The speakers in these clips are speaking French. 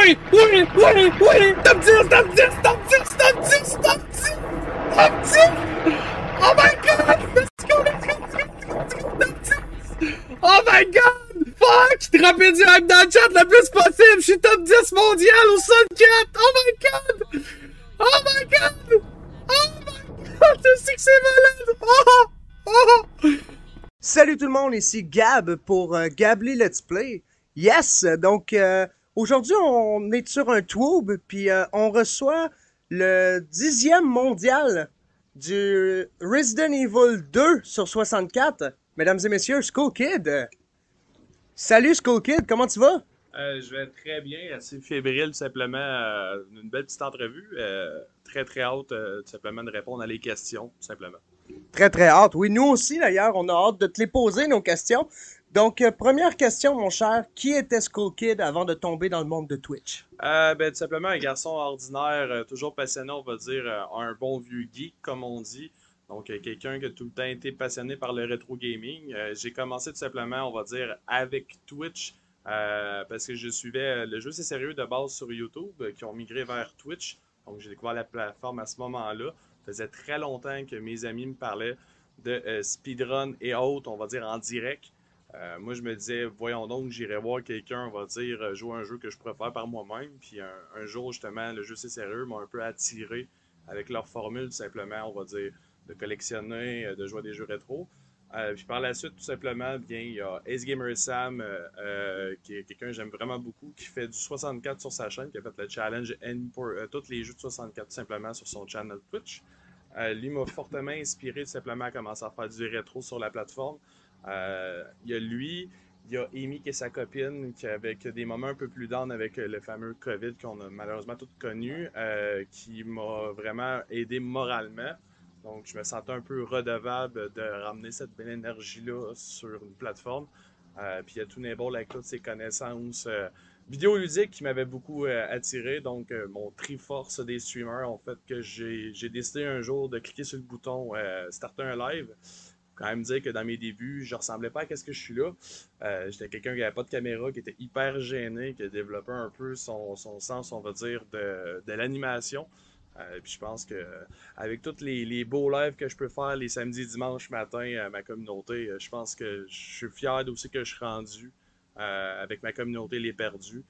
oui, top 10, top 10, top 10, top 10, top 10, top 10. Oh my god, let's go, top 10. Oh my god, fuck, Trapédie hype dans le chat le plus possible, je suis top 10 mondial au Sun4. Oh my god, oh my god, oh my god, je sais que c'est malade. Salut tout le monde, ici Gab pour Gably Let's Play. Yes, donc aujourd'hui on est sur un tube, puis on reçoit le 10e mondial du Resident Evil 2 sur 64. Mesdames et messieurs, Skull Kid. Salut Skull Kid, comment tu vas? Je vais très bien, assez fébrile tout simplement, une belle petite entrevue. Très très hâte tout simplement de répondre à les questions, tout simplement. Très très hâte. Oui, nous aussi d'ailleurs, on a hâte de te les poser, nos questions. Donc, première question, mon cher, qui était Skull Kid avant de tomber dans le monde de Twitch? Tout simplement un garçon ordinaire, toujours passionné, on va dire, un bon vieux geek comme on dit. Donc quelqu'un qui a tout le temps été passionné par le rétro gaming. J'ai commencé tout simplement, on va dire, avec Twitch. Parce que je suivais le jeu C'est sérieux de base sur YouTube qui ont migré vers Twitch. Donc j'ai découvert la plateforme à ce moment-là. Ça faisait très longtemps que mes amis me parlaient de speedrun et autres, on va dire en direct. Moi je me disais, voyons donc, j'irai voir quelqu'un, on va dire, jouer un jeu que je pourrais faire par moi-même. Puis un jour justement, le jeu C'est sérieux m'a un peu attiré avec leur formule, tout simplement, on va dire, de collectionner, de jouer à des jeux rétro. Puis par la suite, tout simplement, bien, il y a Ace Gamer Sam, qui est quelqu'un que j'aime vraiment beaucoup, qui fait du 64 sur sa chaîne, qui a fait le challenge N pour tous les jeux de 64 tout simplement sur son channel Twitch. Lui m'a fortement inspiré tout simplement à commencer à faire du rétro sur la plateforme. Il y a lui, il y a Amy qui est sa copine, qui avec des moments un peu plus down avec le fameux COVID qu'on a malheureusement tous connu, qui m'a vraiment aidé moralement. Donc, je me sentais un peu redevable de ramener cette belle énergie-là sur une plateforme. Puis, il y a tout Nable avec toutes ses connaissances vidéoludiques qui m'avaient beaucoup attiré. Donc, mon Triforce des streamers, en fait, que j'ai décidé un jour de cliquer sur le bouton Starter un live. Quand même dire que dans mes débuts, je ressemblais pas à ce que je suis là. J'étais quelqu'un qui n'avait pas de caméra, qui était hyper gêné, qui a développé un peu son sens, on va dire, de l'animation. Puis je pense que avec tous les beaux lives que je peux faire les samedis et dimanches matin à ma communauté, je pense que je suis fier d'aussi que je suis rendu avec ma communauté Les Perdus.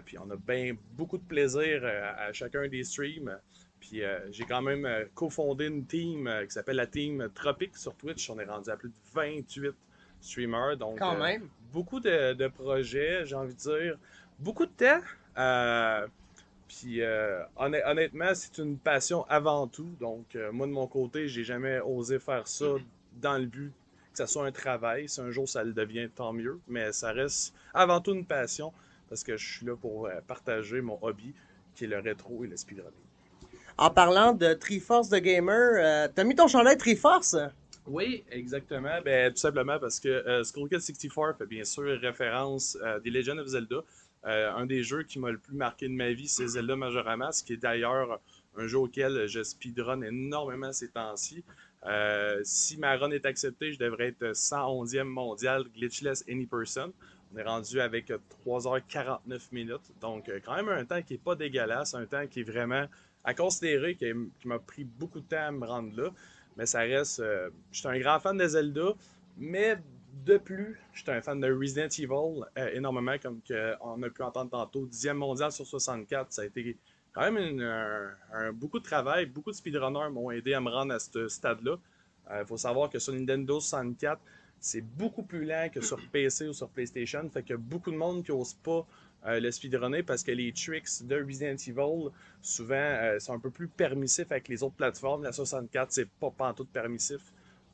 Puis on a bien beaucoup de plaisir à chacun des streams. Puis j'ai quand même cofondé une team qui s'appelle la team Tropic sur Twitch. On est rendu à plus de 28 streamers. Donc Quand même. beaucoup de projets, j'ai envie de dire. Beaucoup de temps. Puis honnêtement, c'est une passion avant tout. Donc moi de mon côté, j'ai jamais osé faire ça dans le but que ça soit un travail. Si un jour ça le devient, tant mieux. Mais ça reste avant tout une passion parce que je suis là pour partager mon hobby qui est le rétro et le speedrunning. En parlant de Triforce de Gamer, t'as mis ton chandail Triforce? Oui, exactement. Ben, tout simplement parce que Skull Kid 64 fait bien sûr référence à The Legend of Zelda. Un des jeux qui m'a le plus marqué de ma vie, c'est Zelda Majora's Mask, qui est d'ailleurs un jeu auquel je speedrun énormément ces temps-ci. Si ma run est acceptée, je devrais être 111e mondial Glitchless Any Person. On est rendu avec 3h49 minutes. Donc, quand même un temps qui n'est pas dégueulasse, un temps qui est vraiment à considérer, qui m'a pris beaucoup de temps à me rendre là. Mais ça reste. Je suis un grand fan de Zelda, mais de plus, je suis un fan de Resident Evil énormément, comme on a pu entendre tantôt. 10e mondial sur 64, ça a été quand même beaucoup de travail. Beaucoup de speedrunners m'ont aidé à me rendre à ce stade-là. Il faut savoir que sur Nintendo 64, c'est beaucoup plus lent que sur PC ou sur PlayStation. Fait qu'il y a beaucoup de monde qui n'ose pas le speedrunner parce que les tricks de Resident Evil, souvent, sont un peu plus permissifs avec les autres plateformes. La 64, c'est pas pantoute permissif.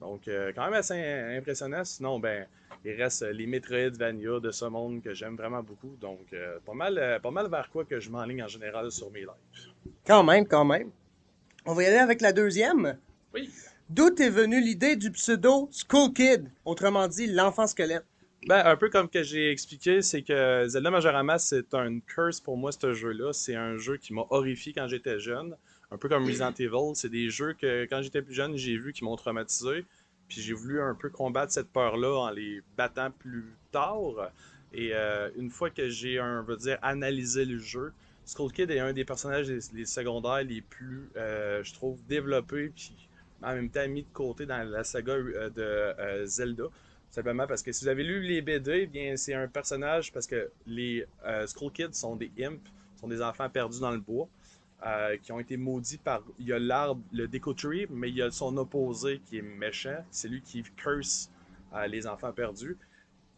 Donc, quand même assez impressionnant. Sinon, ben, il reste les Metroidvania de ce monde que j'aime vraiment beaucoup. Donc, pas mal vers quoi que je m'enligne en général sur mes lives. Quand même, quand même. On va y aller avec la deuxième. Oui. D'où est venue l'idée du pseudo Skull Kid, autrement dit l'enfant squelette? Ben, un peu comme que j'ai expliqué, c'est que Zelda Majora's Mask, c'est un curse pour moi, ce jeu-là. C'est un jeu qui m'a horrifié quand j'étais jeune. Un peu comme Resident Evil. C'est des jeux que, quand j'étais plus jeune, j'ai vu qui m'ont traumatisé. Puis j'ai voulu un peu combattre cette peur-là en les battant plus tard. Et une fois que j'ai, on va dire, analysé le jeu, Skull Kid est un des personnages les secondaires les plus, je trouve, développés, puis en même temps mis de côté dans la saga de Zelda. Simplement parce que si vous avez lu les BD, eh bien c'est un personnage parce que les Skull Kids sont des imps, sont des enfants perdus dans le bois, qui ont été maudits par. Il y a l'arbre, le Deku Tree, mais il y a son opposé qui est méchant. C'est lui qui curse les enfants perdus.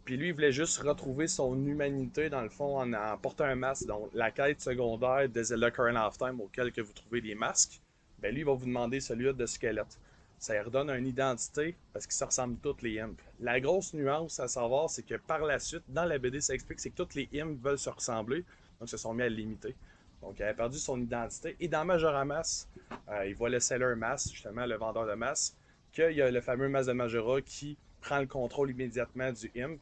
Puis lui, il voulait juste retrouver son humanité, dans le fond, en portant un masque. Donc, la quête secondaire de Zelda Ocarina of Time, auquel que vous trouvez des masques, ben lui, il va vous demander celui-là de squelette. Ça lui redonne une identité, parce qu'ils se ressemblent tous les imps. La grosse nuance à savoir, c'est que par la suite, dans la BD, ça explique, c'est que tous les imps veulent se ressembler, donc ils se sont mis à le limiter. Donc, il avait perdu son identité. Et dans Majora Mask, il voit le seller Mask, justement, le vendeur de masques, qu'il y a le fameux masque de Majora qui prend le contrôle immédiatement du imp,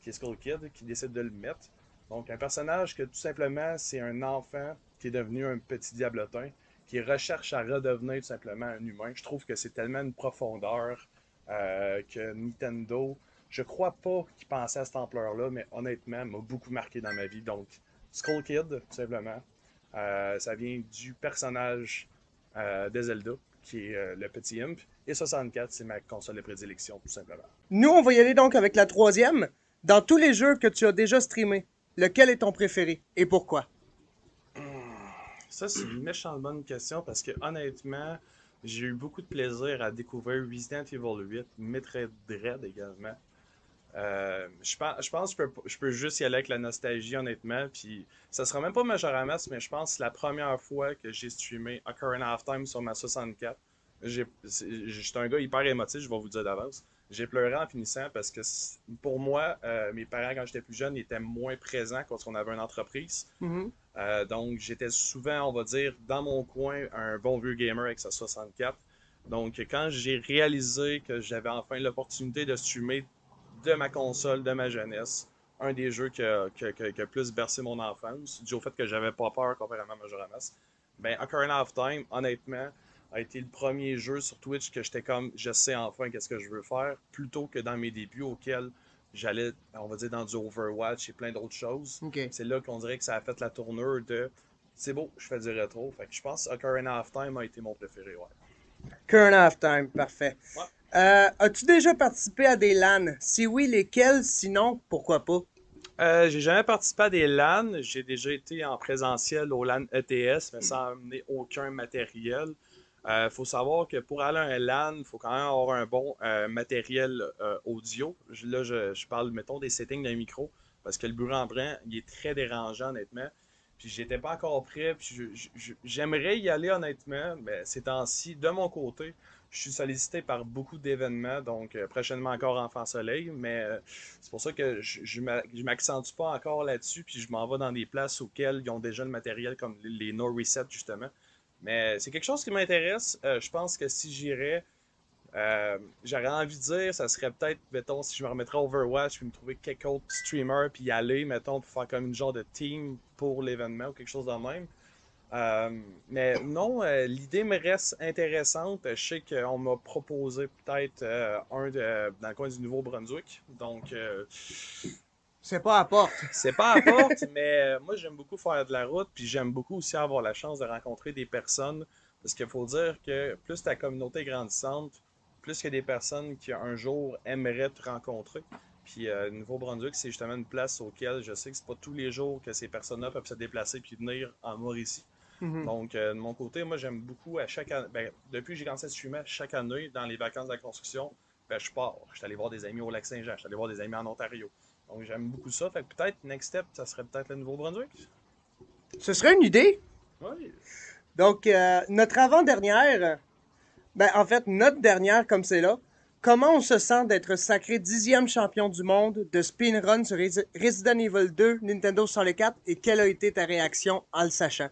qui est Skull Kid, qui décide de le mettre. Donc, un personnage que tout simplement, c'est un enfant qui est devenu un petit diablotin, qui recherche à redevenir tout simplement un humain. Je trouve que c'est tellement une profondeur que Nintendo, je crois pas qu'il pensait à cette ampleur-là, mais honnêtement, m'a beaucoup marqué dans ma vie. Donc, Skull Kid, tout simplement, ça vient du personnage de Zelda, qui est le petit imp. Et 64, c'est ma console de prédilection, tout simplement. Nous, on va y aller donc avec la troisième. Dans tous les jeux que tu as déjà streamés, lequel est ton préféré et pourquoi? Ça, c'est une méchante bonne question parce que honnêtement, j'ai eu beaucoup de plaisir à découvrir Resident Evil 8, Metroid Dread également. Je pense que je peux juste y aller avec la nostalgie, honnêtement. Puis ça sera même pas Majora Mask, mais je pense que c'est la première fois que j'ai streamé Ocarina of Time sur ma 64. J'étais un gars hyper émotif, je vais vous dire d'avance. J'ai pleuré en finissant parce que pour moi, mes parents, quand j'étais plus jeune, étaient moins présents quand on avait une entreprise. Mhm. Donc, j'étais souvent, on va dire, dans mon coin, un bon vieux gamer avec sa 64. Donc, quand j'ai réalisé que j'avais enfin l'opportunité de streamer de ma console, de ma jeunesse, un des jeux qui a plus bercé mon enfance, dû au fait que j'avais pas peur comparément à Majora Mask, ben, Ocarina of Time, honnêtement, a été le premier jeu sur Twitch que j'étais comme, je sais enfin qu'est-ce que je veux faire, plutôt que dans mes débuts auxquels j'allais, on va dire, dans du Overwatch et plein d'autres choses. OK. C'est là qu'on dirait que ça a fait la tournure de c'est beau, je fais du rétro. Fait que je pense que Ocarina of Time a été mon préféré, ouais. Current Half Time, parfait. Ouais. As-tu déjà participé à des LAN? Si oui, lesquels? Sinon, pourquoi pas? J'ai jamais participé à des LAN. J'ai déjà été en présentiel au LAN ETS, mais sans amener aucun matériel. Faut savoir que pour aller à un LAN, il faut quand même avoir un bon matériel audio. Là, je parle, mettons, des settings d'un micro, parce que le bruit ambiant, il est très dérangeant, honnêtement. Puis j'étais pas encore prêt, puis j'aimerais y aller, honnêtement, mais ces temps-ci, de mon côté, je suis sollicité par beaucoup d'événements, donc prochainement encore Enfant Soleil, mais c'est pour ça que je m'accentue pas encore là-dessus, puis je m'en vais dans des places auxquelles ils ont déjà le matériel, comme les No Reset, justement. Mais c'est quelque chose qui m'intéresse. Je pense que si j'irais, j'aurais envie de dire, ça serait peut-être, mettons, si je me remettrais à Overwatch, puis me trouver quelques autres streamers, puis y aller, mettons, pour faire comme une genre de team pour l'événement ou quelque chose de même. Mais non, l'idée me reste intéressante. Je sais qu'on m'a proposé peut-être dans le coin du Nouveau-Brunswick. Donc, C'est pas à porte. c'est pas à porte, mais moi j'aime beaucoup faire de la route, puis j'aime beaucoup aussi avoir la chance de rencontrer des personnes. Parce qu'il faut dire que plus ta communauté est grandissante, plus qu'il y a des personnes qui un jour aimeraient te rencontrer. Puis Nouveau-Brunswick, c'est justement une place auquel je sais que c'est pas tous les jours que ces personnes-là peuvent se déplacer puis venir en Mauricie. Mhm. Donc, de mon côté, moi, j'aime beaucoup à chaque année. Ben, depuis que j'ai commencé à streamer, chaque année, dans les vacances de la construction, ben, je pars. Je suis allé voir des amis au Lac-Saint-Jean, je suis allé voir des amis en Ontario. Donc, j'aime beaucoup ça. Fait que peut-être, next step, ça serait peut-être le Nouveau-Brunswick. Ce serait une idée. Oui. Donc, notre avant-dernière, ben en fait, notre dernière comme c'est là, comment on se sent d'être sacré 10e champion du monde de speedrun sur Resident Evil 2, Nintendo 64 et quelle a été ta réaction en le sachant?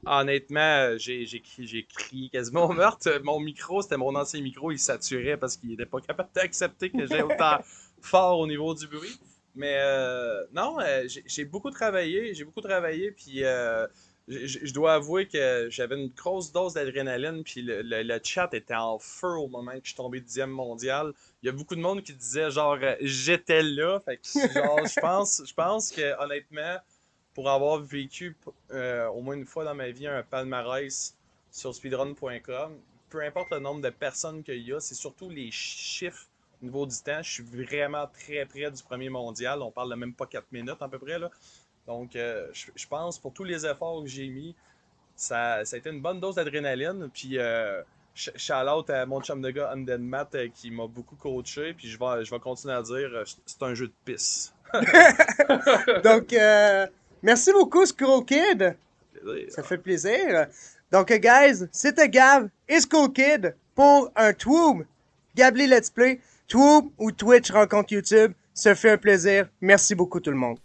Honnêtement, j'ai crié quasiment au meurtre. Mon micro, c'était mon ancien micro, il saturait parce qu'il n'était pas capable d'accepter que j'ai autant fort au niveau du bruit. Mais non, j'ai beaucoup travaillé, puis je dois avouer que j'avais une grosse dose d'adrénaline, puis le chat était en feu au moment que je suis tombé 10e mondial. Il y a beaucoup de monde qui disait genre j'étais là. Fait que genre je pense que honnêtement, pour avoir vécu au moins une fois dans ma vie un palmarès sur speedrun.com, peu importe le nombre de personnes qu'il y a, c'est surtout les chiffres au niveau du temps. Je suis vraiment très près du premier mondial. On parle de même pas 4 minutes à peu près là. Donc, je pense pour tous les efforts que j'ai mis, ça a été une bonne dose d'adrénaline. Puis, shout-out à mon chum de gars, Undead Matt, qui m'a beaucoup coaché. Puis, je vais continuer à dire, c'est un jeu de pisse. Donc, merci beaucoup, Skull Kid. Ça fait plaisir. Donc, guys, c'était Gab et Skull Kid pour un Twoob Gabli Let's Play. Twoob ou Twitch rencontre YouTube. Ça fait un plaisir. Merci beaucoup, tout le monde.